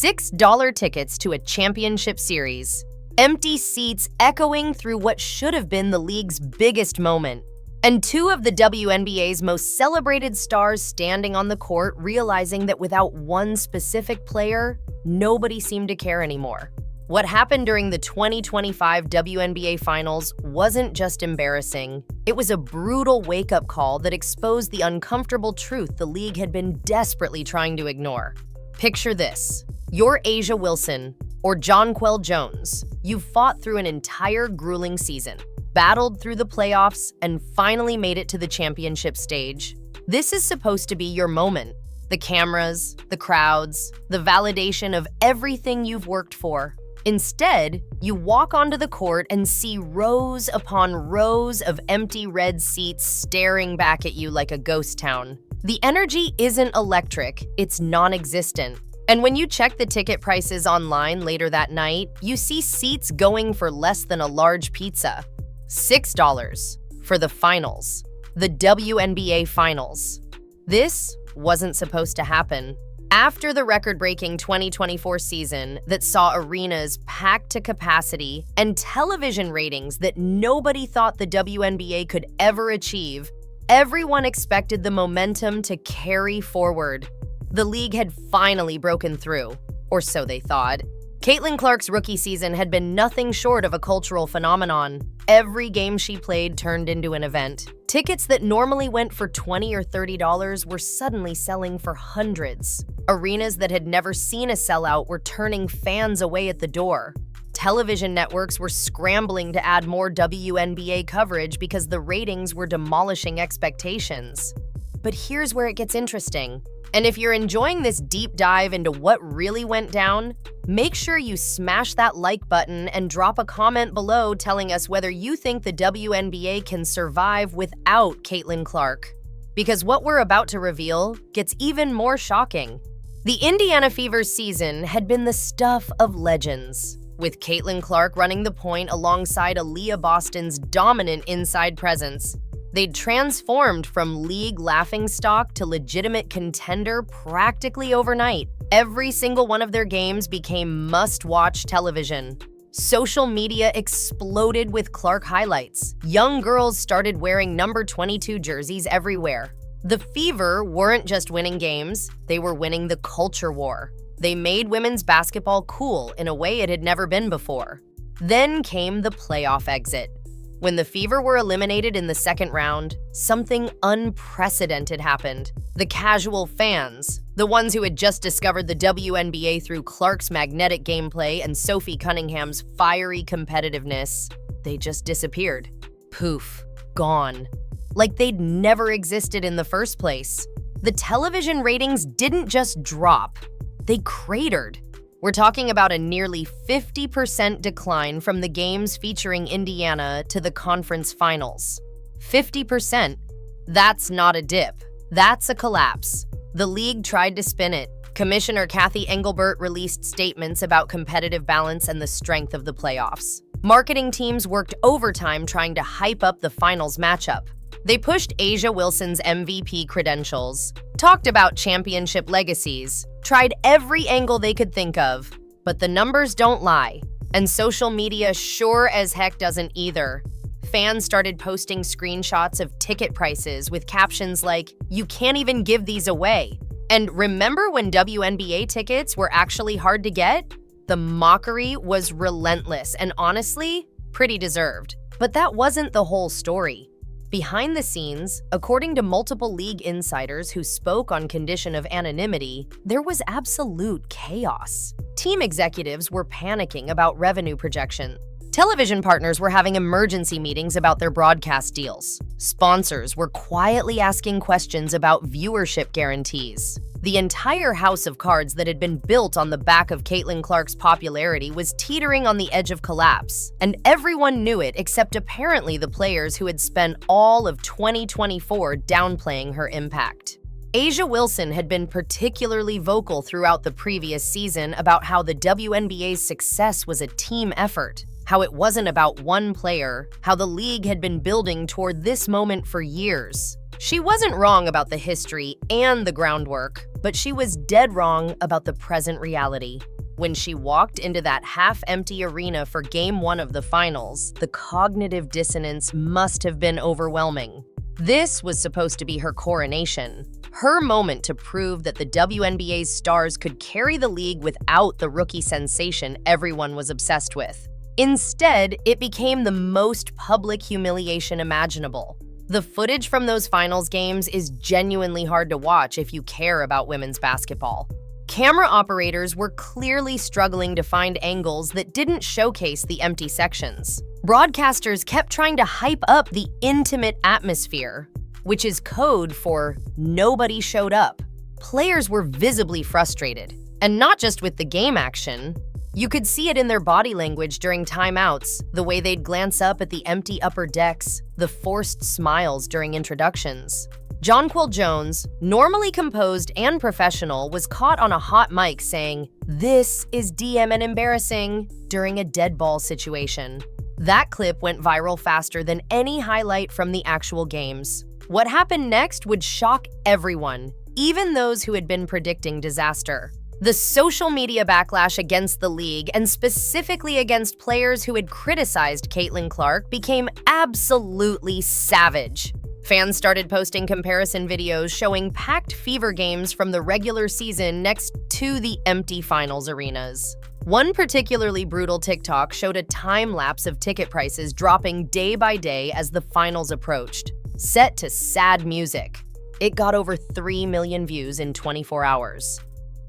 $6 tickets to a championship series. Empty seats echoing through what should have been the league's biggest moment. And two of the WNBA's most celebrated stars standing on the court, realizing that without one specific player, nobody seemed to care anymore. What happened during the 2025 WNBA Finals wasn't just embarrassing. It was a brutal wake-up call that exposed the uncomfortable truth the league had been desperately trying to ignore. Picture this. You're A'ja Wilson or Jonquel Jones. You've fought through an entire grueling season, battled through the playoffs, and finally made it to the championship stage. This is supposed to be your moment. The cameras, the crowds, the validation of everything you've worked for. Instead, you walk onto the court and see rows upon rows of empty red seats staring back at you like a ghost town. The energy isn't electric, it's non-existent. And when you check the ticket prices online later that night, you see seats going for less than a large pizza. $6 for the finals, the WNBA Finals. This wasn't supposed to happen. After the record-breaking 2024 season that saw arenas packed to capacity and television ratings that nobody thought the WNBA could ever achieve, everyone expected the momentum to carry forward. The league had finally broken through, or so they thought. Caitlin Clark's rookie season had been nothing short of a cultural phenomenon. Every game she played turned into an event. Tickets that normally went for $20 or $30 were suddenly selling for hundreds. Arenas that had never seen a sellout were turning fans away at the door. Television networks were scrambling to add more WNBA coverage because the ratings were demolishing expectations. But here's where it gets interesting. And if you're enjoying this deep dive into what really went down, make sure you smash that like button and drop a comment below telling us whether you think the WNBA can survive without Caitlin Clark. Because what we're about to reveal gets even more shocking. The Indiana Fever's season had been the stuff of legends, with Caitlin Clark running the point alongside Aaliyah Boston's dominant inside presence. They'd transformed from league laughingstock to legitimate contender practically overnight. Every single one of their games became must-watch television. Social media exploded with Clark highlights. Young girls started wearing number 22 jerseys everywhere. The Fever weren't just winning games, they were winning the culture war. They made women's basketball cool in a way it had never been before. Then came the playoff exit. When the Fever were eliminated in the second round, something unprecedented happened. The casual fans, the ones who had just discovered the WNBA through Clark's magnetic gameplay and Sophie Cunningham's fiery competitiveness, they just disappeared. Poof, gone. Like they'd never existed in the first place. The television ratings didn't just drop, they cratered. We're talking about a nearly 50% decline from the games featuring Indiana to the conference finals. 50%. That's not a dip. That's a collapse. The league tried to spin it. Commissioner Kathy Engelbert released statements about competitive balance and the strength of the playoffs. Marketing teams worked overtime trying to hype up the finals matchup. They pushed A'ja Wilson's MVP credentials, talked about championship legacies, tried every angle they could think of, but the numbers don't lie. And social media sure as heck doesn't either. Fans started posting screenshots of ticket prices with captions like, "You can't even give these away." And remember when WNBA tickets were actually hard to get? The mockery was relentless and honestly, pretty deserved. But that wasn't the whole story. Behind the scenes, according to multiple league insiders who spoke on condition of anonymity, there was absolute chaos. Team executives were panicking about revenue projection. Television partners were having emergency meetings about their broadcast deals. Sponsors were quietly asking questions about viewership guarantees. The entire house of cards that had been built on the back of Caitlin Clark's popularity was teetering on the edge of collapse, and everyone knew it except apparently the players who had spent all of 2024 downplaying her impact. A'ja Wilson had been particularly vocal throughout the previous season about how the WNBA's success was a team effort, how it wasn't about one player, how the league had been building toward this moment for years. She wasn't wrong about the history and the groundwork, but she was dead wrong about the present reality. When she walked into that half-empty arena for Game 1 of the finals, the cognitive dissonance must have been overwhelming. This was supposed to be her coronation, her moment to prove that the WNBA's stars could carry the league without the rookie sensation everyone was obsessed with. Instead, it became the most public humiliation imaginable. The footage from those finals games is genuinely hard to watch if you care about women's basketball. Camera operators were clearly struggling to find angles that didn't showcase the empty sections. Broadcasters kept trying to hype up the intimate atmosphere, which is code for nobody showed up. Players were visibly frustrated, and not just with the game action. You could see it in their body language during timeouts, the way they'd glance up at the empty upper decks, the forced smiles during introductions. Jonquel Jones, normally composed and professional, was caught on a hot mic saying, "This is DM and embarrassing," during a dead ball situation. That clip went viral faster than any highlight from the actual games. What happened next would shock everyone, even those who had been predicting disaster. The social media backlash against the league, and specifically against players who had criticized Caitlin Clark, became absolutely savage. Fans started posting comparison videos showing packed Fever games from the regular season next to the empty finals arenas. One particularly brutal TikTok showed a time-lapse of ticket prices dropping day by day as the finals approached, set to sad music. It got over 3 million views in 24 hours.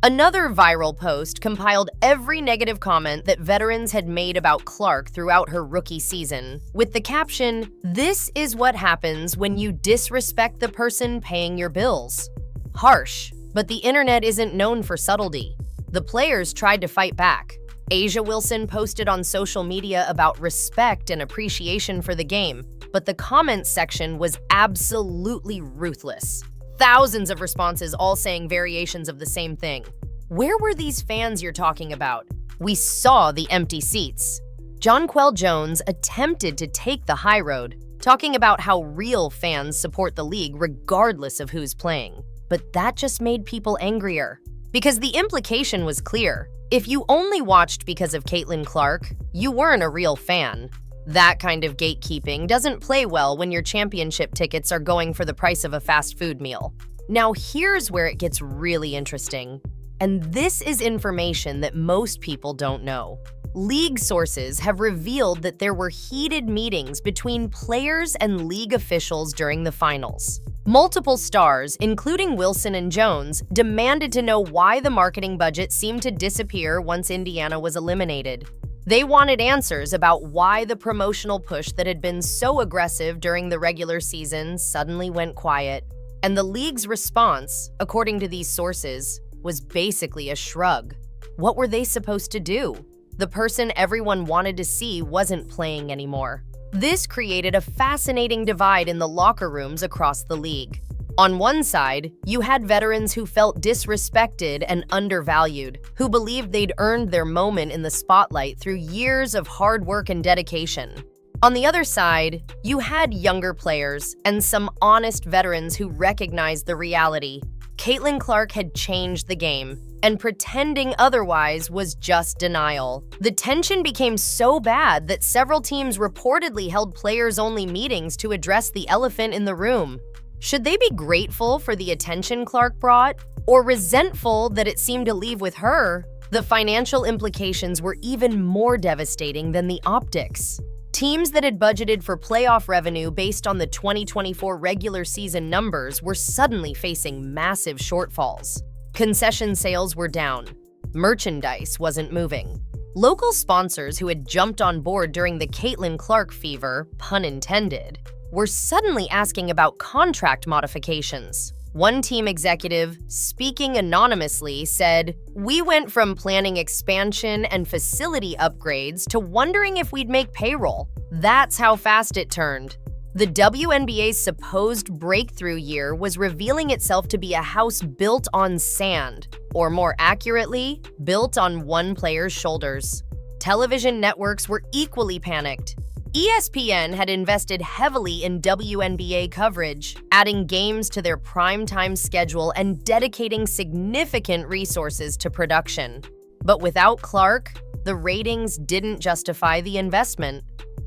Another viral post compiled every negative comment that veterans had made about Clark throughout her rookie season, with the caption, "This is what happens when you disrespect the person paying your bills." Harsh, but the internet isn't known for subtlety. The players tried to fight back. A'ja Wilson posted on social media about respect and appreciation for the game, but the comments section was absolutely ruthless. Thousands of responses all saying variations of the same thing. Where were these fans you're talking about? We saw the empty seats. Jonquel Jones attempted to take the high road, talking about how real fans support the league regardless of who's playing. But that just made people angrier. Because the implication was clear. If you only watched because of Caitlin Clark, you weren't a real fan. That kind of gatekeeping doesn't play well when your championship tickets are going for the price of a fast food meal. Now here's where it gets really interesting. And this is information that most people don't know. League sources have revealed that there were heated meetings between players and league officials during the finals. Multiple stars, including Wilson and Jones, demanded to know why the marketing budget seemed to disappear once Indiana was eliminated. They wanted answers about why the promotional push that had been so aggressive during the regular season suddenly went quiet. And the league's response, according to these sources, was basically a shrug. What were they supposed to do? The person everyone wanted to see wasn't playing anymore. This created a fascinating divide in the locker rooms across the league. On one side, you had veterans who felt disrespected and undervalued, who believed they'd earned their moment in the spotlight through years of hard work and dedication. On the other side, you had younger players and some honest veterans who recognized the reality. Caitlin Clark had changed the game, and pretending otherwise was just denial. The tension became so bad that several teams reportedly held players-only meetings to address the elephant in the room. Should they be grateful for the attention Clark brought, or resentful that it seemed to leave with her? The financial implications were even more devastating than the optics. Teams that had budgeted for playoff revenue based on the 2024 regular season numbers were suddenly facing massive shortfalls. Concession sales were down. Merchandise wasn't moving. Local sponsors who had jumped on board during the Caitlin Clark fever, pun intended, were suddenly asking about contract modifications. One team executive, speaking anonymously, said, "We went from planning expansion and facility upgrades to wondering if we'd make payroll. That's how fast it turned." The WNBA's supposed breakthrough year was revealing itself to be a house built on sand, or more accurately, built on one player's shoulders. Television networks were equally panicked. ESPN had invested heavily in WNBA coverage, adding games to their primetime schedule and dedicating significant resources to production. But without Clark, the ratings didn't justify the investment.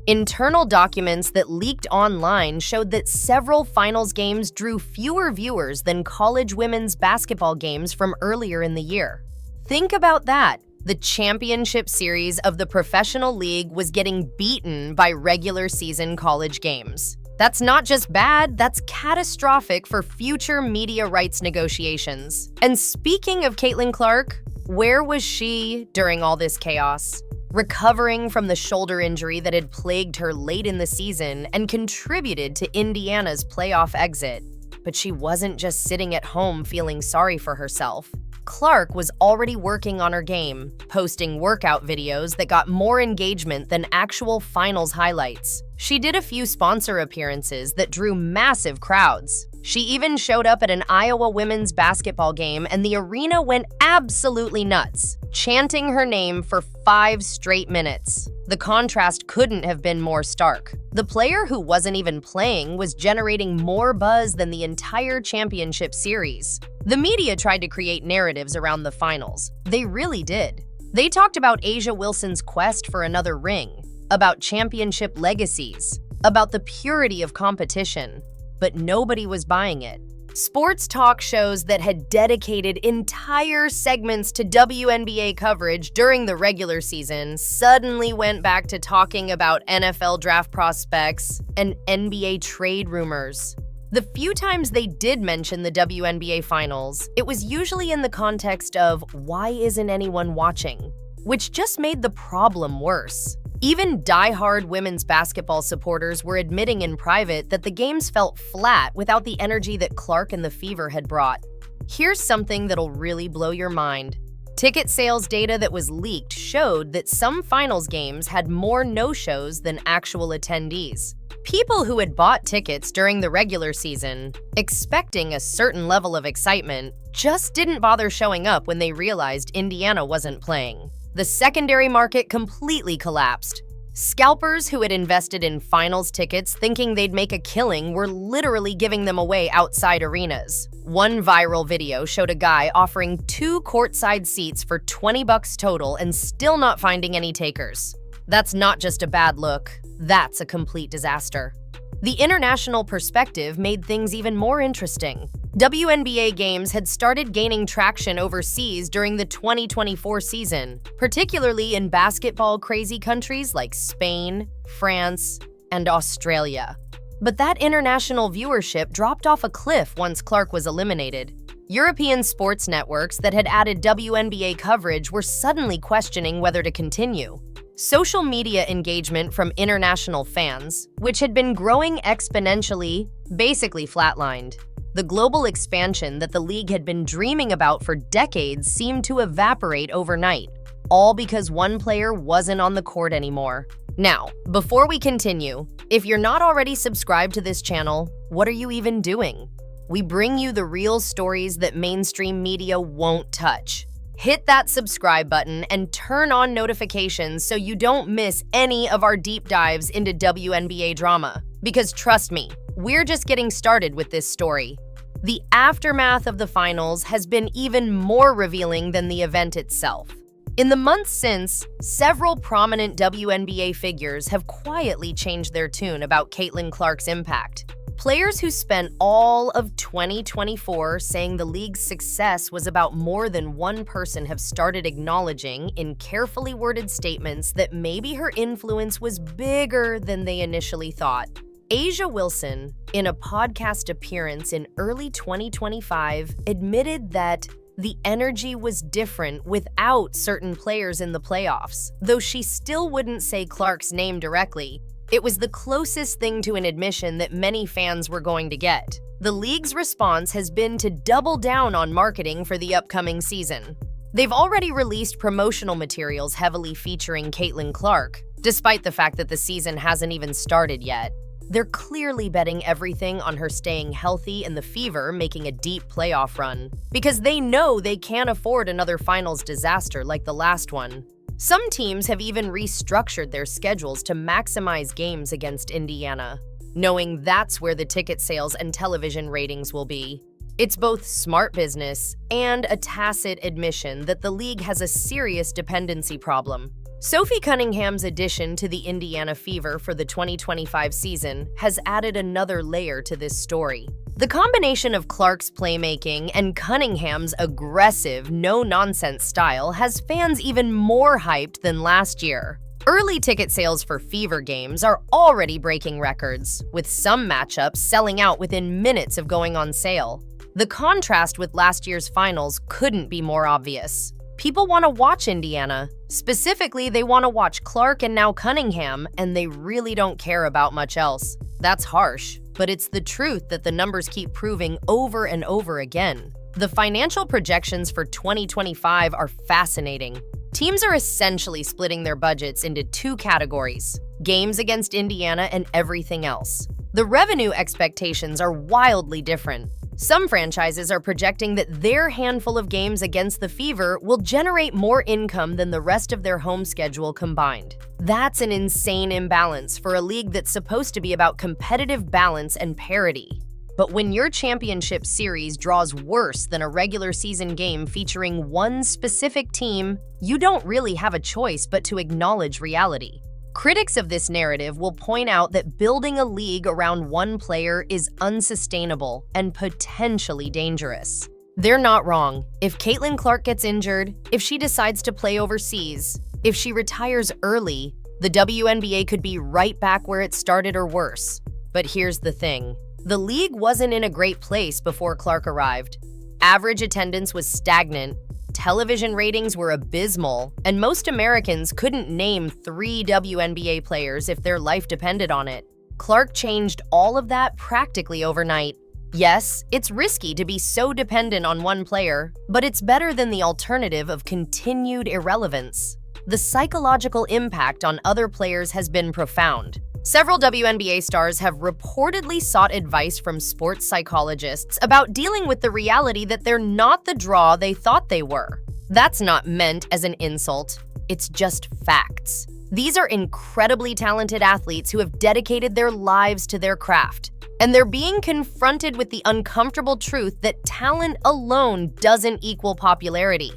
Internal documents that leaked online showed that several finals games drew fewer viewers than college women's basketball games from earlier in the year. Think about that. The championship series of the professional league was getting beaten by regular season college games. That's not just bad, that's catastrophic for future media rights negotiations. And speaking of Caitlin Clark, where was she during all this chaos? Recovering from the shoulder injury that had plagued her late in the season and contributed to Indiana's playoff exit. But she wasn't just sitting at home feeling sorry for herself. Clark was already working on her game, posting workout videos that got more engagement than actual finals highlights. She did a few sponsor appearances that drew massive crowds. She even showed up at an Iowa women's basketball game and the arena went absolutely nuts, chanting her name for 5 straight minutes. The contrast couldn't have been more stark. The player who wasn't even playing was generating more buzz than the entire championship series. The media tried to create narratives around the finals. They really did. They talked about A'ja Wilson's quest for another ring, about championship legacies, about the purity of competition, but nobody was buying it. Sports talk shows that had dedicated entire segments to WNBA coverage during the regular season suddenly went back to talking about NFL draft prospects and NBA trade rumors. The few times they did mention the WNBA Finals, it was usually in the context of why isn't anyone watching, which just made the problem worse. Even die-hard women's basketball supporters were admitting in private that the games felt flat without the energy that Clark and the Fever had brought. Here's something that'll really blow your mind. Ticket sales data that was leaked showed that some finals games had more no-shows than actual attendees. People who had bought tickets during the regular season, expecting a certain level of excitement, just didn't bother showing up when they realized Indiana wasn't playing. The secondary market completely collapsed. Scalpers who had invested in finals tickets thinking they'd make a killing were literally giving them away outside arenas. One viral video showed a guy offering 2 courtside seats for $20 total and still not finding any takers. That's not just a bad look, that's a complete disaster. The international perspective made things even more interesting. WNBA games had started gaining traction overseas during the 2024 season, particularly in basketball-crazy countries like Spain, France, and Australia. But that international viewership dropped off a cliff once Clark was eliminated. European sports networks that had added WNBA coverage were suddenly questioning whether to continue. Social media engagement from international fans, which had been growing exponentially, basically flatlined. The global expansion that the league had been dreaming about for decades seemed to evaporate overnight, all because one player wasn't on the court anymore. Now, before we continue, if you're not already subscribed to this channel, what are you even doing? We bring you the real stories that mainstream media won't touch. Hit that subscribe button and turn on notifications so you don't miss any of our deep dives into WNBA drama. Because trust me, we're just getting started with this story. The aftermath of the finals has been even more revealing than the event itself. In the months since, several prominent WNBA figures have quietly changed their tune about Caitlin Clark's impact. Players who spent all of 2024 saying the league's success was about more than one person have started acknowledging in carefully worded statements that maybe her influence was bigger than they initially thought. A'ja Wilson, in a podcast appearance in early 2025, admitted that the energy was different without certain players in the playoffs, though she still wouldn't say Clark's name directly. It was the closest thing to an admission that many fans were going to get. The league's response has been to double down on marketing for the upcoming season. They've already released promotional materials heavily featuring Caitlin Clark, despite the fact that the season hasn't even started yet. They're clearly betting everything on her staying healthy and the Fever making a deep playoff run, because they know they can't afford another finals disaster like the last one. Some teams have even restructured their schedules to maximize games against Indiana, knowing that's where the ticket sales and television ratings will be. It's both smart business and a tacit admission that the league has a serious dependency problem. Sophie Cunningham's addition to the Indiana Fever for the 2025 season has added another layer to this story. The combination of Clark's playmaking and Cunningham's aggressive, no-nonsense style has fans even more hyped than last year. Early ticket sales for Fever games are already breaking records, with some matchups selling out within minutes of going on sale. The contrast with last year's finals couldn't be more obvious. People want to watch Indiana. Specifically, they want to watch Clark and now Cunningham, and they really don't care about much else. That's harsh, but it's the truth that the numbers keep proving over and over again. The financial projections for 2025 are fascinating. Teams are essentially splitting their budgets into two categories: games against Indiana and everything else. The revenue expectations are wildly different. Some franchises are projecting that their handful of games against the Fever will generate more income than the rest of their home schedule combined. That's an insane imbalance for a league that's supposed to be about competitive balance and parity. But when your championship series draws worse than a regular season game featuring one specific team, you don't really have a choice but to acknowledge reality. Critics of this narrative will point out that building a league around one player is unsustainable and potentially dangerous. They're not wrong. If Caitlin Clark gets injured, if she decides to play overseas, if she retires early, the WNBA could be right back where it started or worse. But here's the thing. The league wasn't in a great place before Clark arrived. Average attendance was stagnant, television ratings were abysmal, and most Americans couldn't name 3 WNBA players if their life depended on it. Clark changed all of that practically overnight. Yes, it's risky to be so dependent on one player, but it's better than the alternative of continued irrelevance. The psychological impact on other players has been profound. Several WNBA stars have reportedly sought advice from sports psychologists about dealing with the reality that they're not the draw they thought they were. That's not meant as an insult, it's just facts. These are incredibly talented athletes who have dedicated their lives to their craft, and they're being confronted with the uncomfortable truth that talent alone doesn't equal popularity.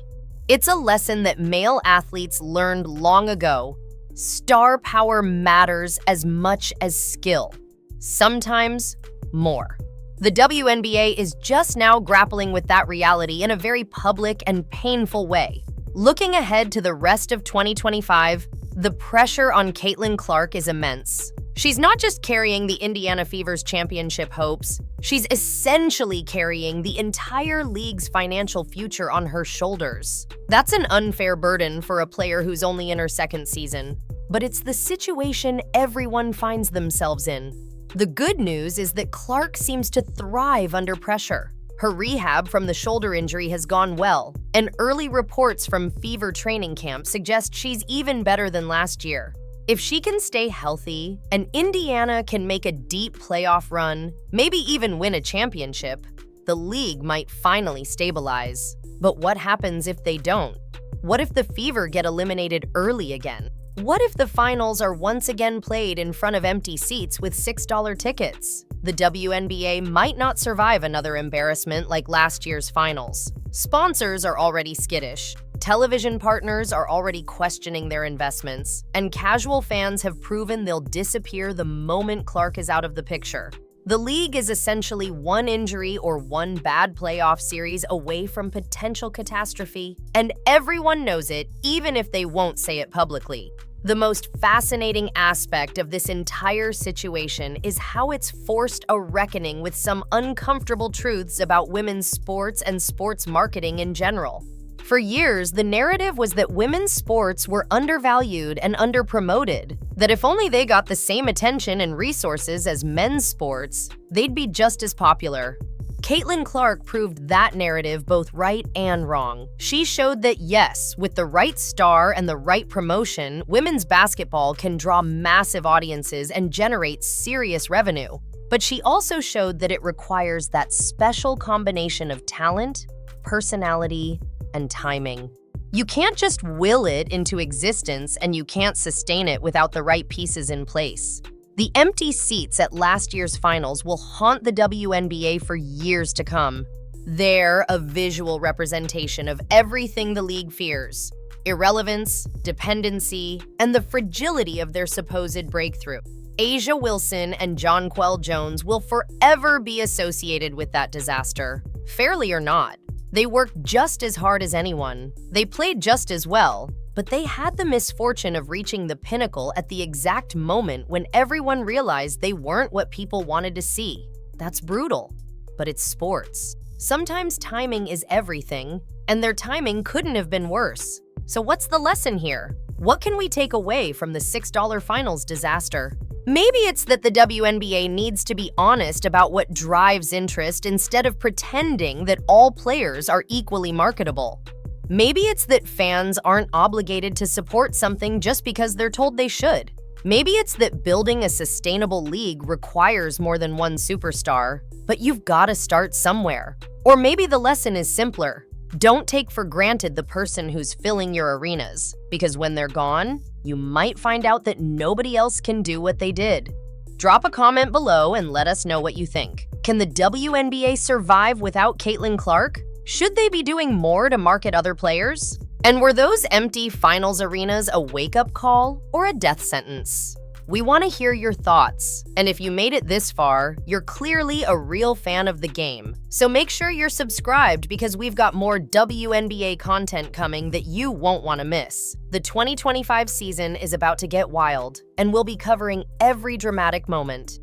It's a lesson that male athletes learned long ago. Star power matters as much as skill, sometimes more. The WNBA is just now grappling with that reality in a very public and painful way. Looking ahead to the rest of 2025, the pressure on Caitlin Clark is immense. She's not just carrying the Indiana Fever's championship hopes, she's essentially carrying the entire league's financial future on her shoulders. That's an unfair burden for a player who's only in her second season, but it's the situation everyone finds themselves in. The good news is that Clark seems to thrive under pressure. Her rehab from the shoulder injury has gone well, and early reports from Fever training camp suggest she's even better than last year. If she can stay healthy and Indiana can make a deep playoff run, maybe even win a championship, the league might finally stabilize. But what happens if they don't? What if the Fever get eliminated early again? What if the finals are once again played in front of empty seats with $6 tickets? The WNBA might not survive another embarrassment like last year's finals. Sponsors are already skittish. Television partners are already questioning their investments, and casual fans have proven they'll disappear the moment Clark is out of the picture. The league is essentially one injury or one bad playoff series away from potential catastrophe, and everyone knows it, even if they won't say it publicly. The most fascinating aspect of this entire situation is how it's forced a reckoning with some uncomfortable truths about women's sports and sports marketing in general. For years, the narrative was that women's sports were undervalued and underpromoted, that if only they got the same attention and resources as men's sports, they'd be just as popular. Caitlin Clark proved that narrative both right and wrong. She showed that yes, with the right star and the right promotion, women's basketball can draw massive audiences and generate serious revenue. But she also showed that it requires that special combination of talent, personality, and timing. You can't just will it into existence, and you can't sustain it without the right pieces in place. The empty seats at last year's finals will haunt the WNBA for years to come. They're a visual representation of everything the league fears: irrelevance, dependency, and the fragility of their supposed breakthrough. A'ja Wilson and Jonquel Jones will forever be associated with that disaster, fairly or not. They worked just as hard as anyone. They played just as well, but they had the misfortune of reaching the pinnacle at the exact moment when everyone realized they weren't what people wanted to see. That's brutal, but it's sports. Sometimes timing is everything, and their timing couldn't have been worse. So what's the lesson here? What can we take away from the $6 finals disaster? Maybe it's that the WNBA needs to be honest about what drives interest instead of pretending that all players are equally marketable. Maybe it's that fans aren't obligated to support something just because they're told they should. Maybe it's that building a sustainable league requires more than one superstar, but you've got to start somewhere. Or maybe the lesson is simpler. Don't take for granted the person who's filling your arenas, because when they're gone, you might find out that nobody else can do what they did. Drop a comment below and let us know what you think. Can the WNBA survive without Caitlin Clark? Should they be doing more to market other players? And were those empty finals arenas a wake-up call or a death sentence? We want to hear your thoughts, and if you made it this far, you're clearly a real fan of the game. So make sure you're subscribed because we've got more WNBA content coming that you won't want to miss. The 2025 season is about to get wild, and we'll be covering every dramatic moment.